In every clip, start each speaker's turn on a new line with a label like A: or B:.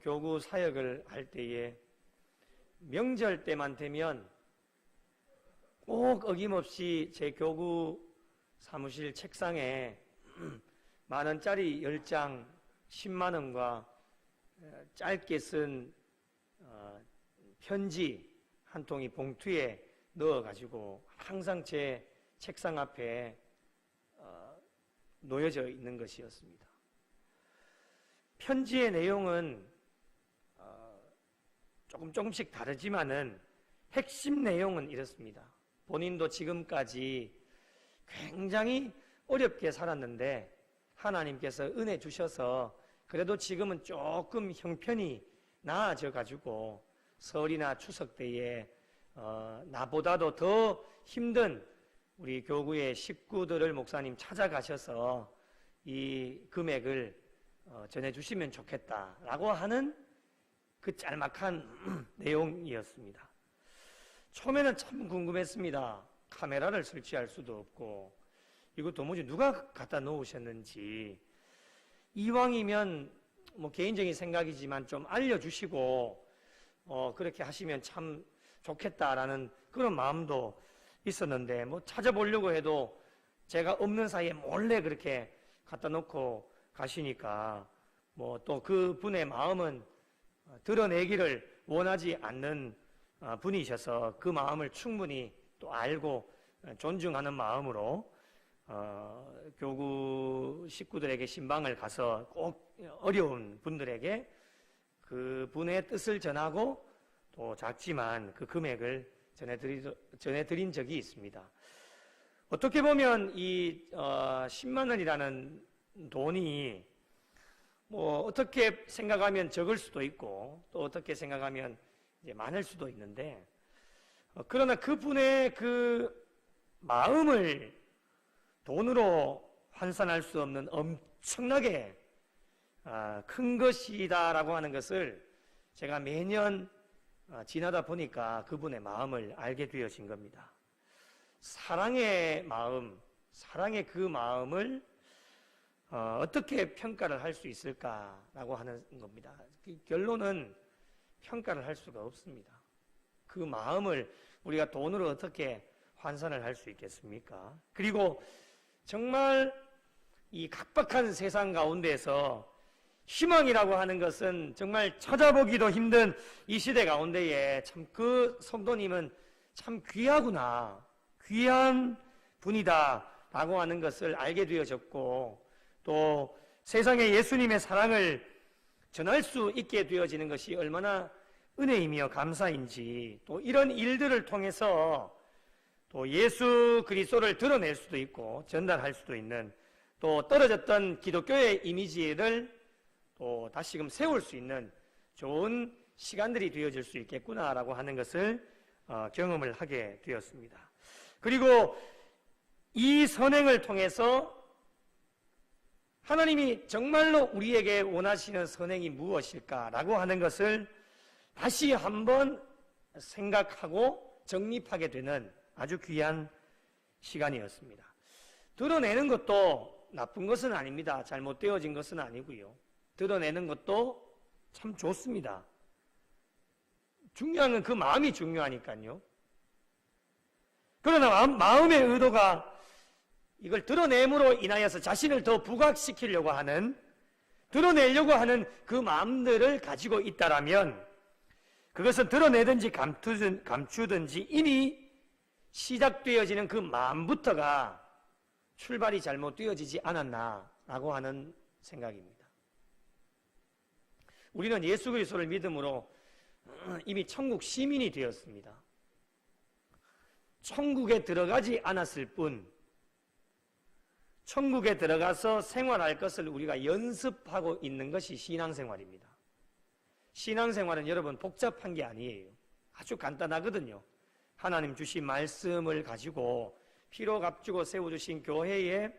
A: 교구 사역을 할 때에 명절 때만 되면 꼭 어김없이 제 교구 사무실 책상에 10,000원짜리 10장 10만 원과 짧게 쓴 편지 한 통이 봉투에 넣어가지고 항상 제 책상 앞에 놓여져 있는 것이었습니다. 편지의 내용은 조금씩 다르지만은 핵심 내용은 이렇습니다. 본인도 지금까지 굉장히 어렵게 살았는데 하나님께서 은혜 주셔서 그래도 지금은 조금 형편이 나아져 가지고 설이나 추석 때에 나보다도 더 힘든 우리 교구의 식구들을 목사님 찾아가셔서 이 금액을 전해주시면 좋겠다라고 하는 그 짤막한 내용이었습니다. 처음에는 참 궁금했습니다. 카메라를 설치할 수도 없고 이거 도무지 누가 갖다 놓으셨는지, 이왕이면 뭐 개인적인 생각이지만 좀 알려주시고 그렇게 하시면 참 좋겠다라는 그런 마음도 있었는데, 뭐 찾아보려고 해도 제가 없는 사이에 몰래 그렇게 갖다 놓고 가시니까 뭐 또 그 분의 마음은 드러내기를 원하지 않는 분이셔서 그 마음을 충분히 또 알고 존중하는 마음으로 교구 식구들에게 신방을 가서 꼭 어려운 분들에게 그 분의 뜻을 전하고 또 작지만 그 금액을 전해드린 적이 있습니다. 어떻게 보면 이 10만 원이라는 돈이 뭐 어떻게 생각하면 적을 수도 있고 또 어떻게 생각하면 이제 많을 수도 있는데, 그러나 그분의 그 마음을 돈으로 환산할 수 없는 엄청나게 큰 것이다라고 하는 것을 제가 매년 지나다 보니까 그분의 마음을 알게 되어진 겁니다. 사랑의 마음, 사랑의 그 마음을 어떻게 평가를 할 수 있을까라고 하는 겁니다. 그 결론은 평가를 할 수가 없습니다. 그 마음을 우리가 돈으로 어떻게 환산을 할 수 있겠습니까? 그리고 정말 이 각박한 세상 가운데에서 희망이라고 하는 것은 정말 찾아보기도 힘든 이 시대 가운데에 참 그 성도님은 참 귀하구나, 귀한 분이다 라고 하는 것을 알게 되어졌고, 또 세상에 예수님의 사랑을 전할 수 있게 되어지는 것이 얼마나 은혜이며 감사인지, 또 이런 일들을 통해서 또 예수 그리스도를 드러낼 수도 있고 전달할 수도 있는, 또 떨어졌던 기독교의 이미지를 또 다시금 세울 수 있는 좋은 시간들이 되어질 수 있겠구나라고 하는 것을 경험을 하게 되었습니다. 그리고 이 선행을 통해서 하나님이 정말로 우리에게 원하시는 선행이 무엇일까라고 하는 것을 다시 한번 생각하고 정립하게 되는 아주 귀한 시간이었습니다. 드러내는 것도 나쁜 것은 아닙니다. 잘못되어진 것은 아니고요. 드러내는 것도 참 좋습니다. 중요한 건 그 마음이 중요하니까요. 그러나 마음의 의도가 이걸 드러냄으로 인하여서 자신을 더 부각시키려고 하는, 드러내려고 하는 그 마음들을 가지고 있다라면 그것은 드러내든지 감추든지 이미 시작되어지는 그 마음부터가 출발이 잘못되어지지 않았나라고 하는 생각입니다. 우리는 예수 그리스도를 믿음으로 이미 천국 시민이 되었습니다. 천국에 들어가지 않았을 뿐, 천국에 들어가서 생활할 것을 우리가 연습하고 있는 것이 신앙생활입니다. 신앙생활은 여러분 복잡한 게 아니에요. 아주 간단하거든요. 하나님 주신 말씀을 가지고 피로 값주고 세워주신 교회에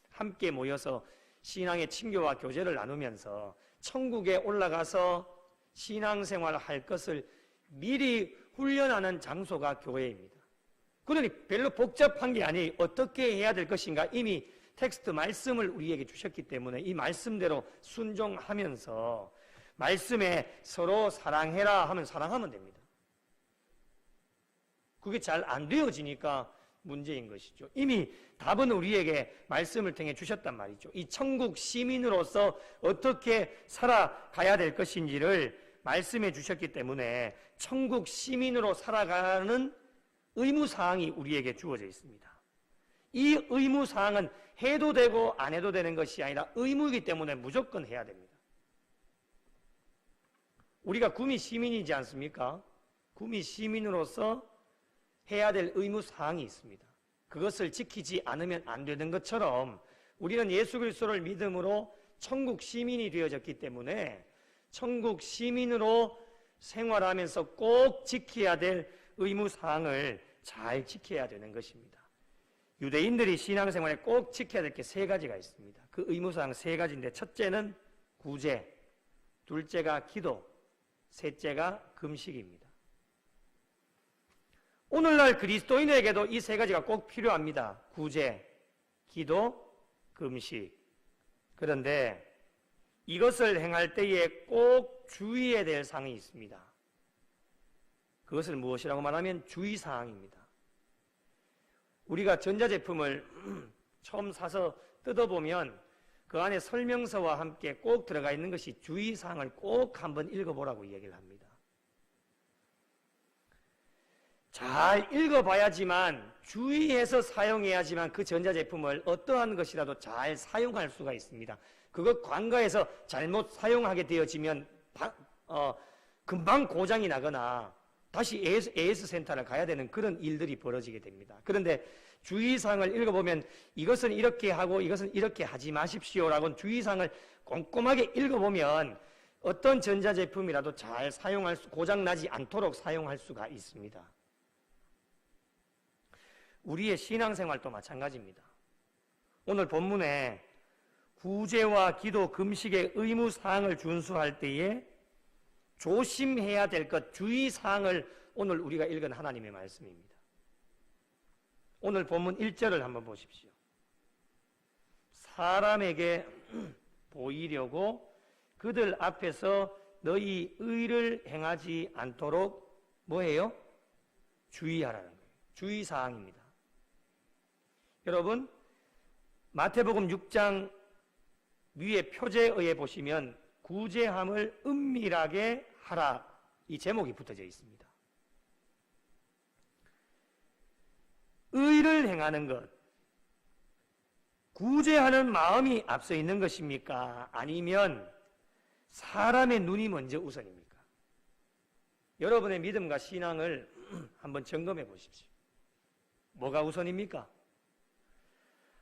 A: 함께 모여서 신앙의 친교와 교제를 나누면서 천국에 올라가서 신앙생활을 할 것을 미리 훈련하는 장소가 교회입니다. 그러니 별로 복잡한 게 아니에요. 어떻게 해야 될 것인가 이미 텍스트 말씀을 우리에게 주셨기 때문에 이 말씀대로 순종하면서 말씀에 서로 사랑해라 하면 사랑하면 됩니다. 그게 잘 안 되어지니까 문제인 것이죠. 이미 답은 우리에게 말씀을 통해 주셨단 말이죠. 이 천국 시민으로서 어떻게 살아가야 될 것인지를 말씀해 주셨기 때문에 천국 시민으로 살아가는 의무사항이 우리에게 주어져 있습니다. 이 의무사항은 해도 되고 안 해도 되는 것이 아니라 의무이기 때문에 무조건 해야 됩니다. 우리가 구미 시민이지 않습니까? 구미 시민으로서 해야 될 의무사항이 있습니다. 그것을 지키지 않으면 안 되는 것처럼 우리는 예수 그리스도를 믿음으로 천국 시민이 되어졌기 때문에 천국 시민으로 생활하면서 꼭 지켜야 될 의무사항을 잘 지켜야 되는 것입니다. 유대인들이 신앙생활에 꼭 지켜야 될 게 세 가지가 있습니다. 그 의무사항 세 가지인데 첫째는 구제, 둘째가 기도, 셋째가 금식입니다. 오늘날 그리스도인에게도 이 세 가지가 꼭 필요합니다. 구제, 기도, 금식. 그런데 이것을 행할 때에 꼭 주의해야 될 사항이 있습니다. 그것을 무엇이라고 말하면 주의사항입니다. 우리가 전자제품을 처음 사서 뜯어보면 그 안에 설명서와 함께 꼭 들어가 있는 것이 주의사항을 꼭 한번 읽어보라고 얘기를 합니다. 잘 읽어봐야지만 주의해서 사용해야지만 그 전자제품을 어떠한 것이라도 잘 사용할 수가 있습니다. 그것 관가에서 잘못 사용하게 되어지면 금방 고장이 나거나 다시 AS 센터를 가야 되는 그런 일들이 벌어지게 됩니다. 그런데 주의사항을 읽어보면 이것은 이렇게 하고 이것은 이렇게 하지 마십시오라고 주의사항을 꼼꼼하게 읽어보면 어떤 전자제품이라도 잘 사용할 수, 고장나지 않도록 사용할 수가 있습니다. 우리의 신앙생활도 마찬가지입니다. 오늘 본문에 구제와 기도, 금식의 의무사항을 준수할 때에 조심해야 될 것, 주의사항을 오늘 우리가 읽은 하나님의 말씀입니다. 오늘 본문 1절을 한번 보십시오. 사람에게 보이려고 그들 앞에서 너희 의를 행하지 않도록 뭐예요? 주의하라는 거예요. 주의사항입니다. 여러분, 마태복음 6장 위에 표제어에 보시면 구제함을 은밀하게 하라, 이 제목이 붙어져 있습니다. 의를 행하는 것, 구제하는 마음이 앞서 있는 것입니까? 아니면 사람의 눈이 먼저 우선입니까? 여러분의 믿음과 신앙을 한번 점검해 보십시오. 뭐가 우선입니까?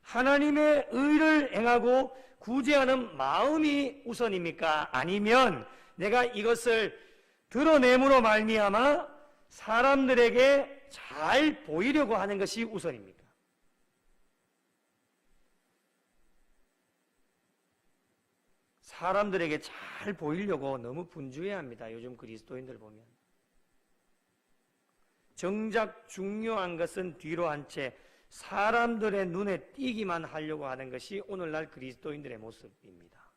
A: 하나님의 의를 행하고 구제하는 마음이 우선입니까? 아니면 내가 이것을 드러냄으로 말미암아 사람들에게 잘 보이려고 하는 것이 우선입니까? 사람들에게 잘 보이려고 너무 분주해야 합니다. 요즘 그리스도인들 보면. 정작 중요한 것은 뒤로 한 채 사람들의 눈에 띄기만 하려고 하는 것이 오늘날 그리스도인들의 모습입니다.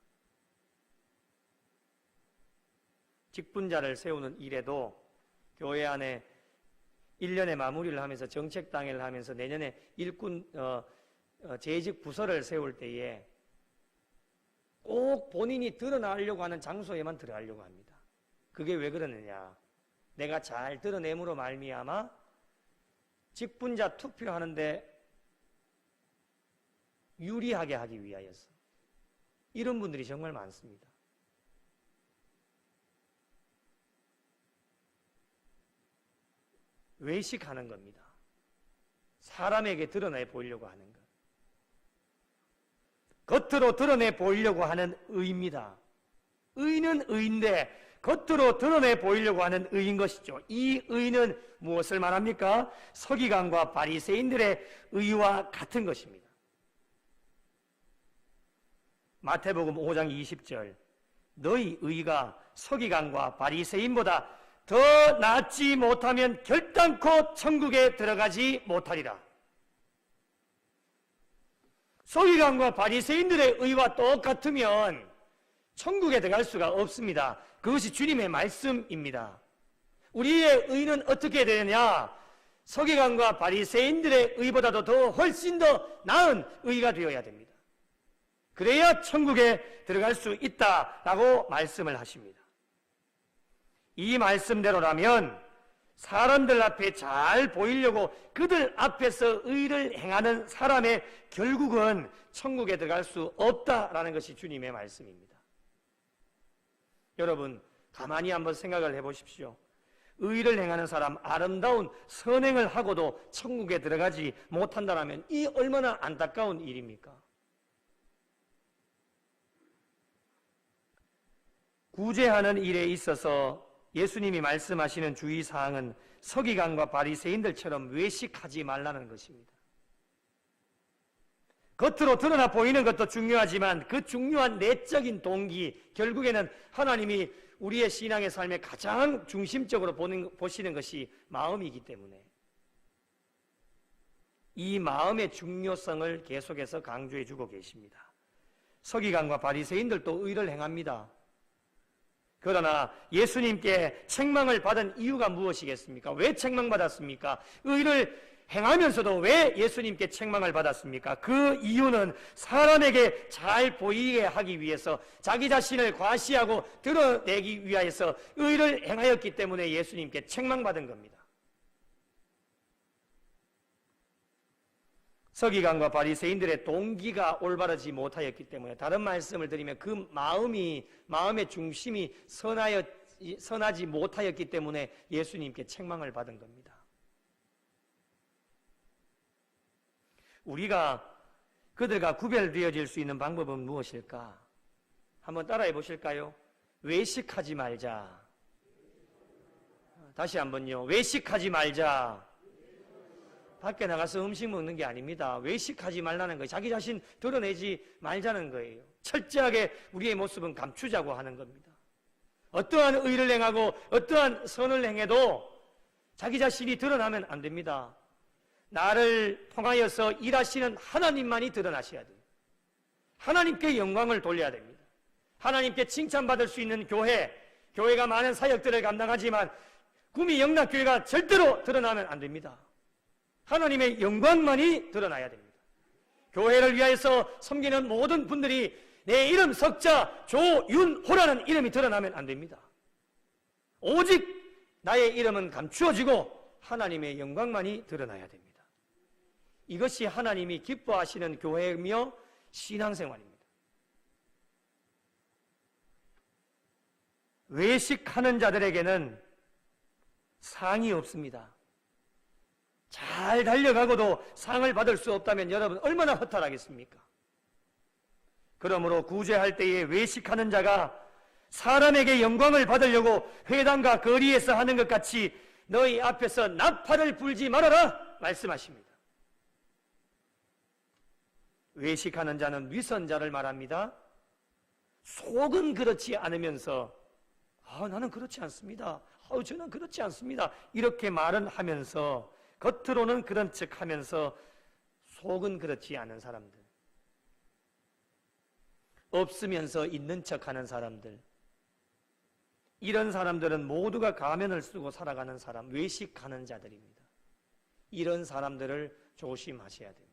A: 직분자를 세우는 일에도 교회 안에 1년에 마무리를 하면서 정책당회를 하면서 내년에 일꾼 재직 부서를 세울 때에 꼭 본인이 드러나려고 하는 장소에만 들어가려고 합니다. 그게 왜 그러느냐? 내가 잘 드러냄으로 말미암아 직분자 투표하는데 유리하게 하기 위하여서. 이런 분들이 정말 많습니다. 외식하는 겁니다. 사람에게 드러내 보이려고 하는 것. 겉으로 드러내 보이려고 하는 의입니다. 의는 의인데 겉으로 드러내 보이려고 하는 의인 것이죠. 이 의는 무엇을 말합니까? 서기관과 바리새인들의 의와 같은 것입니다. 마태복음 5장 20절, 너희 의가 서기관과 바리새인보다 더 낫지 못하면 결단코 천국에 들어가지 못하리라. 서기관과 바리새인들의 의와 똑같으면 천국에 들어갈 수가 없습니다. 그것이 주님의 말씀입니다. 우리의 의는 어떻게 되느냐? 서기관과 바리새인들의 의보다도 더 훨씬 더 나은 의가 되어야 됩니다. 그래야 천국에 들어갈 수 있다라고 말씀을 하십니다. 이 말씀대로라면 사람들 앞에 잘 보이려고 그들 앞에서 의를 행하는 사람의 결국은 천국에 들어갈 수 없다라는 것이 주님의 말씀입니다. 여러분, 가만히 한번 생각을 해보십시오. 의를 행하는 사람, 아름다운 선행을 하고도 천국에 들어가지 못한다면 이 얼마나 안타까운 일입니까? 구제하는 일에 있어서 예수님이 말씀하시는 주의사항은 서기관과 바리새인들처럼 외식하지 말라는 것입니다. 겉으로 드러나 보이는 것도 중요하지만 그 중요한 내적인 동기, 결국에는 하나님이 우리의 신앙의 삶에 가장 중심적으로 보시는 것이 마음이기 때문에 이 마음의 중요성을 계속해서 강조해 주고 계십니다. 서기관과 바리새인들도 의를 행합니다. 그러나 예수님께 책망을 받은 이유가 무엇이겠습니까? 왜 책망받았습니까? 의를 행하면서도 왜 예수님께 책망을 받았습니까? 그 이유는 사람에게 잘 보이게 하기 위해서 자기 자신을 과시하고 드러내기 위하여서 의를 행하였기 때문에 예수님께 책망받은 겁니다. 서기관과 바리새인들의 동기가 올바르지 못하였기 때문에, 다른 말씀을 드리면 그 마음의 중심이 선하지 못하였기 때문에 예수님께 책망을 받은 겁니다. 우리가 그들과 구별되어질 수 있는 방법은 무엇일까? 한번 따라해 보실까요? 외식하지 말자. 다시 한번요. 외식하지 말자. 밖에 나가서 음식 먹는 게 아닙니다. 외식하지 말라는 거예요. 자기 자신 드러내지 말자는 거예요. 철저하게 우리의 모습은 감추자고 하는 겁니다. 어떠한 의를 행하고 어떠한 선을 행해도 자기 자신이 드러나면 안 됩니다. 나를 통하여서 일하시는 하나님만이 드러나셔야 돼요. 하나님께 영광을 돌려야 됩니다. 하나님께 칭찬받을 수 있는 교회가 많은 사역들을 감당하지만 구미 영락교회가 절대로 드러나면 안 됩니다. 하나님의 영광만이 드러나야 됩니다. 교회를 위하여서 섬기는 모든 분들이 내 이름 석자 조윤호라는 이름이 드러나면 안 됩니다. 오직 나의 이름은 감추어지고 하나님의 영광만이 드러나야 됩니다. 이것이 하나님이 기뻐하시는 교회이며 신앙생활입니다. 외식하는 자들에게는 상이 없습니다. 잘 달려가고도 상을 받을 수 없다면 여러분 얼마나 허탈하겠습니까? 그러므로 구제할 때에 외식하는 자가 사람에게 영광을 받으려고 회당과 거리에서 하는 것 같이 너희 앞에서 나팔을 불지 말아라 말씀하십니다. 외식하는 자는 위선자를 말합니다. 속은 그렇지 않으면서 나는 그렇지 않습니다. 저는 그렇지 않습니다. 이렇게 말은 하면서 겉으로는 그런 척하면서 속은 그렇지 않은 사람들, 없으면서 있는 척하는 사람들, 이런 사람들은 모두가 가면을 쓰고 살아가는 사람, 외식하는 자들입니다. 이런 사람들을 조심하셔야 됩니다.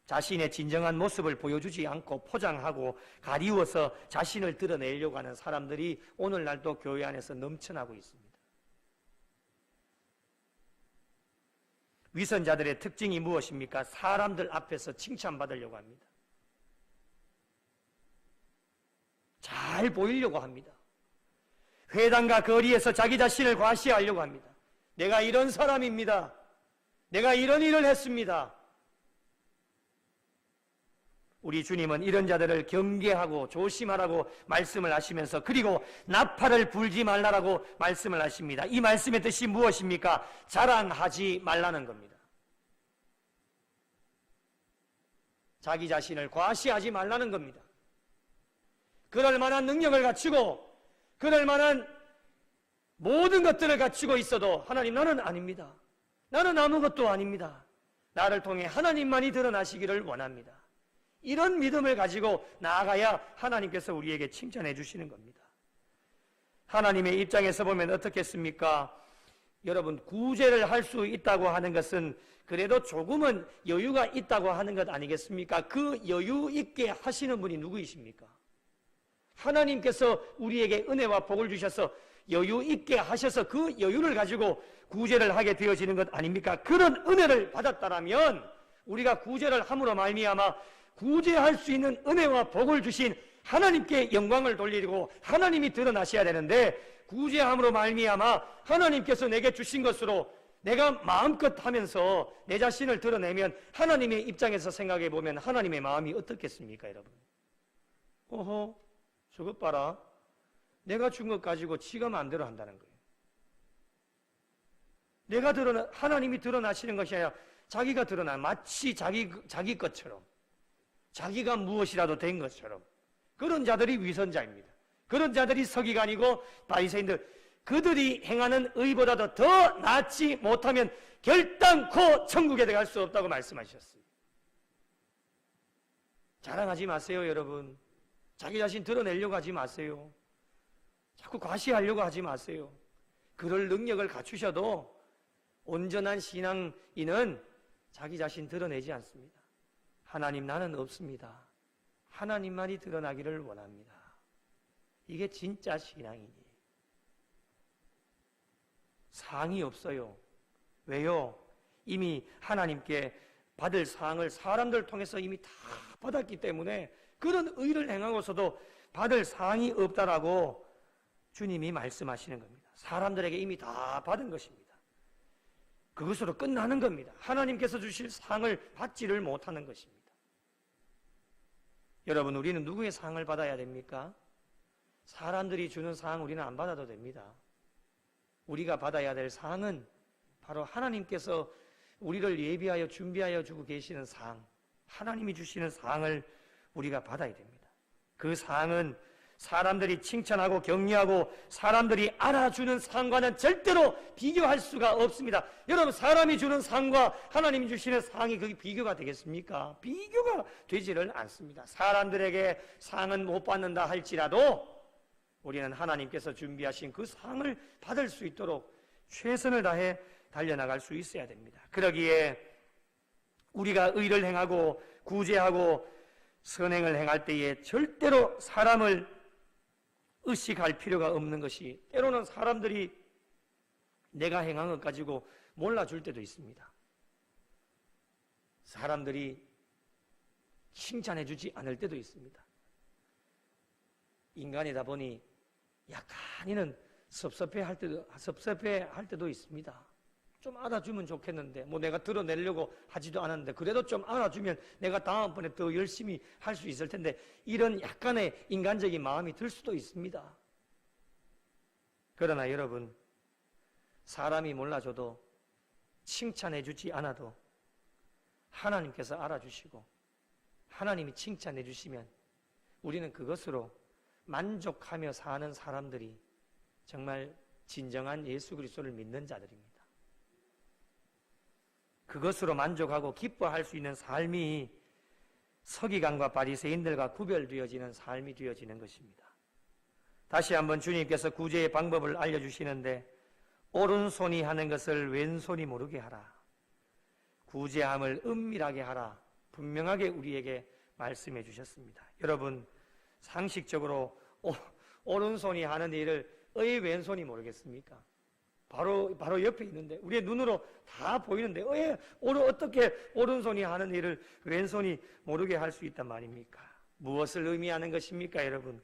A: 자신의 진정한 모습을 보여주지 않고 포장하고 가리워서 자신을 드러내려고 하는 사람들이 오늘날도 교회 안에서 넘쳐나고 있습니다. 위선자들의 특징이 무엇입니까? 사람들 앞에서 칭찬받으려고 합니다. 잘 보이려고 합니다. 회당과 거리에서 자기 자신을 과시하려고 합니다. 내가 이런 사람입니다. 내가 이런 일을 했습니다. 우리 주님은 이런 자들을 경계하고 조심하라고 말씀을 하시면서 그리고 나팔을 불지 말라라고 말씀을 하십니다. 이 말씀의 뜻이 무엇입니까? 자랑하지 말라는 겁니다. 자기 자신을 과시하지 말라는 겁니다. 그럴 만한 능력을 갖추고 그럴 만한 모든 것들을 갖추고 있어도 하나님 나는 아닙니다. 나는 아무것도 아닙니다. 나를 통해 하나님만이 드러나시기를 원합니다. 이런 믿음을 가지고 나아가야 하나님께서 우리에게 칭찬해 주시는 겁니다. 하나님의 입장에서 보면 어떻겠습니까? 여러분, 구제를 할 수 있다고 하는 것은 그래도 조금은 여유가 있다고 하는 것 아니겠습니까? 그 여유 있게 하시는 분이 누구이십니까? 하나님께서 우리에게 은혜와 복을 주셔서 여유 있게 하셔서 그 여유를 가지고 구제를 하게 되어지는 것 아닙니까? 그런 은혜를 받았다라면 우리가 구제를 함으로 말미암아 구제할 수 있는 은혜와 복을 주신 하나님께 영광을 돌리고 하나님이 드러나셔야 되는데, 구제함으로 말미암아 하나님께서 내게 주신 것으로 내가 마음껏 하면서 내 자신을 드러내면 하나님의 입장에서 생각해 보면 하나님의 마음이 어떻겠습니까, 여러분? 어허, 저것 봐라. 내가 준 것 가지고 지가 마음대로 한다는 거예요. 하나님이 드러나시는 것이 아니라 자기가 드러나, 마치 자기 것처럼, 자기가 무엇이라도 된 것처럼. 그런 자들이 위선자입니다. 그런 자들이 서기관이고 바리새인들, 그들이 행하는 의보다도 더 낫지 못하면 결단코 천국에 들어갈 수 없다고 말씀하셨습니다. 자랑하지 마세요, 여러분. 자기 자신 드러내려고 하지 마세요. 자꾸 과시하려고 하지 마세요. 그럴 능력을 갖추셔도 온전한 신앙인은 자기 자신 드러내지 않습니다. 하나님, 나는 없습니다. 하나님만이 드러나기를 원합니다. 이게 진짜 신앙이니. 상이 없어요. 왜요? 이미 하나님께 받을 상을 사람들 통해서 이미 다 받았기 때문에 그런 의를 행하고서도 받을 상이 없다라고 주님이 말씀하시는 겁니다. 사람들에게 이미 다 받은 것입니다. 그것으로 끝나는 겁니다. 하나님께서 주실 상을 받지를 못하는 것입니다. 여러분, 우리는 누구의 상을 받아야 됩니까? 사람들이 주는 상 우리는 안 받아도 됩니다. 우리가 받아야 될 상은 바로 하나님께서 우리를 예비하여 준비하여 주고 계시는 상, 하나님이 주시는 상을 우리가 받아야 됩니다. 그 상은 사람들이 칭찬하고 격려하고 사람들이 알아주는 상과는 절대로 비교할 수가 없습니다. 여러분, 사람이 주는 상과 하나님이 주시는 상이 그게 비교가 되겠습니까? 비교가 되지를 않습니다. 사람들에게 상은 못 받는다 할지라도 우리는 하나님께서 준비하신 그 상을 받을 수 있도록 최선을 다해 달려나갈 수 있어야 됩니다. 그러기에 우리가 의를 행하고 구제하고 선행을 행할 때에 절대로 사람을 의식할 필요가 없는 것이, 때로는 사람들이 내가 행한 것 가지고 몰라줄 때도 있습니다. 사람들이 칭찬해주지 않을 때도 있습니다. 인간이다 보니 약간이는 섭섭해할 때도 있습니다. 좀 알아주면 좋겠는데, 내가 드러내려고 하지도 않았는데 그래도 좀 알아주면 내가 다음번에 더 열심히 할 수 있을 텐데, 이런 약간의 인간적인 마음이 들 수도 있습니다. 그러나 여러분, 사람이 몰라줘도 칭찬해주지 않아도 하나님께서 알아주시고 하나님이 칭찬해주시면 우리는 그것으로 만족하며 사는 사람들이 정말 진정한 예수 그리스도를 믿는 자들입니다. 그것으로 만족하고 기뻐할 수 있는 삶이 서기관과 바리새인들과 구별되어지는 삶이 되어지는 것입니다. 다시 한번 주님께서 구제의 방법을 알려주시는데, 오른손이 하는 것을 왼손이 모르게 하라. 구제함을 은밀하게 하라. 분명하게 우리에게 말씀해 주셨습니다. 여러분, 상식적으로 오른손이 하는 일을 왜 왼손이 모르겠습니까? 바로 옆에 있는데, 우리의 눈으로 다 보이는데 왜 어떻게 오른손이 하는 일을 왼손이 모르게 할 수 있단 말입니까? 무엇을 의미하는 것입니까, 여러분?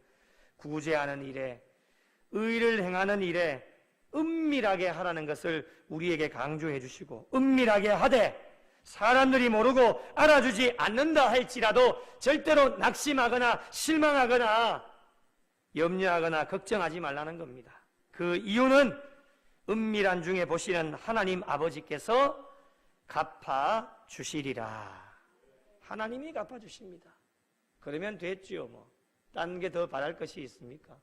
A: 구제하는 일에, 의를 행하는 일에 은밀하게 하라는 것을 우리에게 강조해 주시고, 은밀하게 하되 사람들이 모르고 알아주지 않는다 할지라도 절대로 낙심하거나 실망하거나 염려하거나 걱정하지 말라는 겁니다. 그 이유는 은밀한 중에 보시는 하나님 아버지께서 갚아주시리라. 하나님이 갚아주십니다. 그러면 됐지요. 딴 게 더 바랄 것이 있습니까?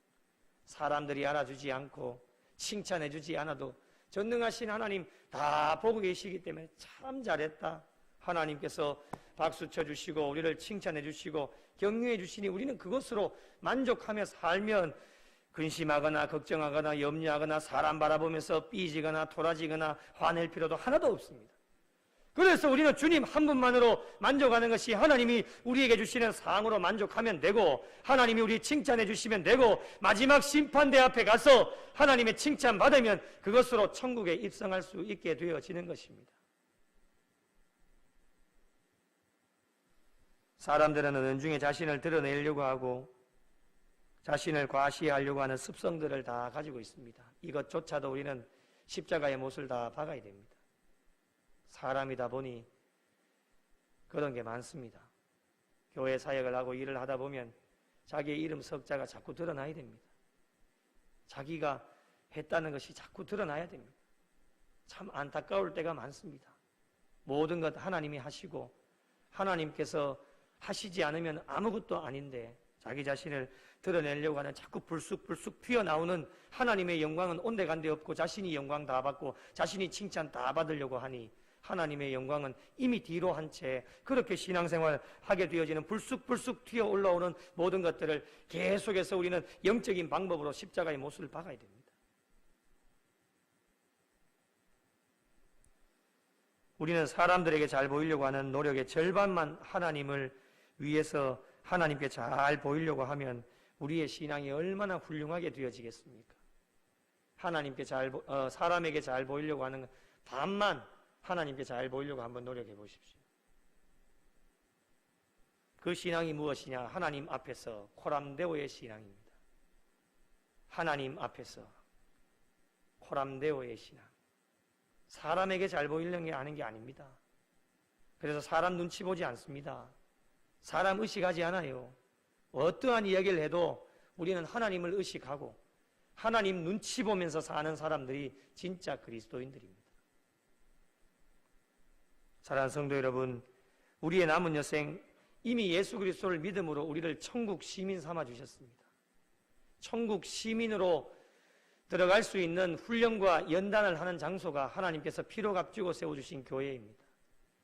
A: 사람들이 알아주지 않고 칭찬해주지 않아도 전능하신 하나님 다 보고 계시기 때문에 참 잘했다. 하나님께서 박수 쳐주시고 우리를 칭찬해 주시고 격려해 주시니 우리는 그것으로 만족하며 살면 근심하거나 걱정하거나 염려하거나 사람 바라보면서 삐지거나 토라지거나 화낼 필요도 하나도 없습니다. 그래서 우리는 주님 한 분만으로 만족하는 것이 하나님이 우리에게 주시는 상으로 만족하면 되고 하나님이 우리 칭찬해 주시면 되고 마지막 심판대 앞에 가서 하나님의 칭찬 받으면 그것으로 천국에 입성할 수 있게 되어지는 것입니다. 사람들은 은중에 자신을 드러내려고 하고 자신을 과시하려고 하는 습성들을 다 가지고 있습니다. 이것조차도 우리는 십자가의 못을 다 박아야 됩니다. 사람이다 보니 그런 게 많습니다. 교회 사역을 하고 일을 하다 보면 자기의 이름 석자가 자꾸 드러나야 됩니다. 자기가 했다는 것이 자꾸 드러나야 됩니다. 참 안타까울 때가 많습니다. 모든 것 하나님이 하시고 하나님께서 하시지 않으면 아무것도 아닌데 자기 자신을 드러내려고 하는 자꾸 불쑥불쑥 튀어나오는 하나님의 영광은 온데간데 없고 자신이 영광 다 받고 자신이 칭찬 다 받으려고 하니 하나님의 영광은 이미 뒤로 한 채 그렇게 신앙생활 하게 되어지는 불쑥불쑥 튀어 올라오는 모든 것들을 계속해서 우리는 영적인 방법으로 십자가의 못을 박아야 됩니다. 우리는 사람들에게 잘 보이려고 하는 노력의 절반만 하나님을 위해서 하나님께 잘 보이려고 하면 우리의 신앙이 얼마나 훌륭하게 되어지겠습니까? 하나님께 사람에게 잘 보이려고 하는 반만 하나님께 잘 보이려고 한번 노력해 보십시오. 그 신앙이 무엇이냐? 하나님 앞에서 코람데오의 신앙입니다. 하나님 앞에서 코람데오의 신앙. 사람에게 잘 보이려고 하는 게 아닙니다. 그래서 사람 눈치 보지 않습니다. 사람 의식하지 않아요. 어떠한 이야기를 해도 우리는 하나님을 의식하고 하나님 눈치 보면서 사는 사람들이 진짜 그리스도인들입니다. 사랑하는 성도 여러분, 우리의 남은 여생 이미 예수 그리스도를 믿음으로 우리를 천국 시민 삼아 주셨습니다. 천국 시민으로 들어갈 수 있는 훈련과 연단을 하는 장소가 하나님께서 피로 값주고 세워주신 교회입니다.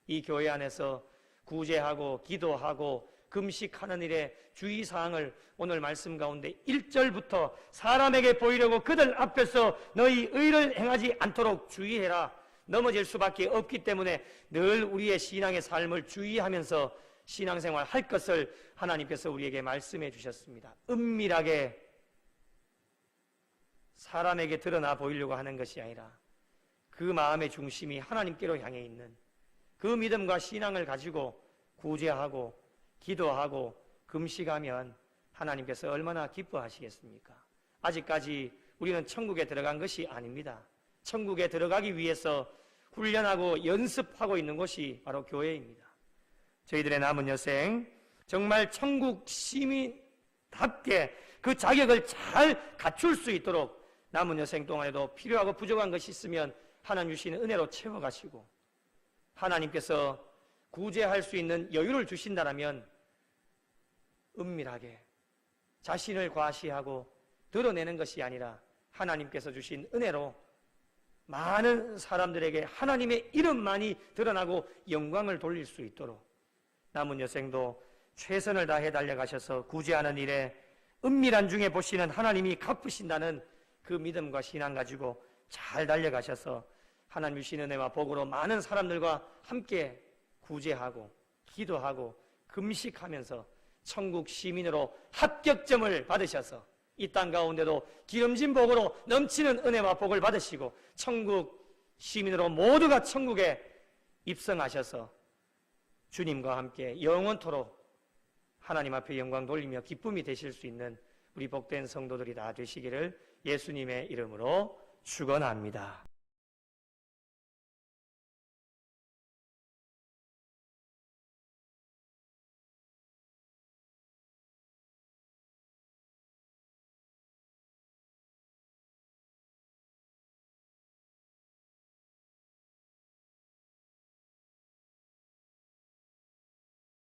A: 이 교회 안에서 구제하고 기도하고 금식하는 일에 주의사항을 오늘 말씀 가운데 1절부터 사람에게 보이려고 그들 앞에서 너희 의를 행하지 않도록 주의해라. 넘어질 수밖에 없기 때문에 늘 우리의 신앙의 삶을 주의하면서 신앙생활 할 것을 하나님께서 우리에게 말씀해 주셨습니다. 은밀하게 사람에게 드러나 보이려고 하는 것이 아니라 그 마음의 중심이 하나님께로 향해 있는 그 믿음과 신앙을 가지고 구제하고 기도하고 금식하면 하나님께서 얼마나 기뻐하시겠습니까? 아직까지 우리는 천국에 들어간 것이 아닙니다. 천국에 들어가기 위해서 훈련하고 연습하고 있는 곳이 바로 교회입니다. 저희들의 남은 여생 정말 천국 시민답게 그 자격을 잘 갖출 수 있도록 남은 여생 동안에도 필요하고 부족한 것이 있으면 하나님 주시는 은혜로 채워가시고 하나님께서 구제할 수 있는 여유를 주신다면 은밀하게 자신을 과시하고 드러내는 것이 아니라 하나님께서 주신 은혜로 많은 사람들에게 하나님의 이름만이 드러나고 영광을 돌릴 수 있도록 남은 여생도 최선을 다해 달려가셔서 구제하는 일에 은밀한 중에 보시는 하나님이 갚으신다는 그 믿음과 신앙 가지고 잘 달려가셔서 하나님 주시는 은혜와 복으로 많은 사람들과 함께 구제하고 기도하고 금식하면서 천국 시민으로 합격점을 받으셔서 이 땅 가운데도 기름진 복으로 넘치는 은혜와 복을 받으시고 천국 시민으로 모두가 천국에 입성하셔서 주님과 함께 영원토록 하나님 앞에 영광 돌리며 기쁨이 되실 수 있는 우리 복된 성도들이 다 되시기를 예수님의 이름으로 축원합니다.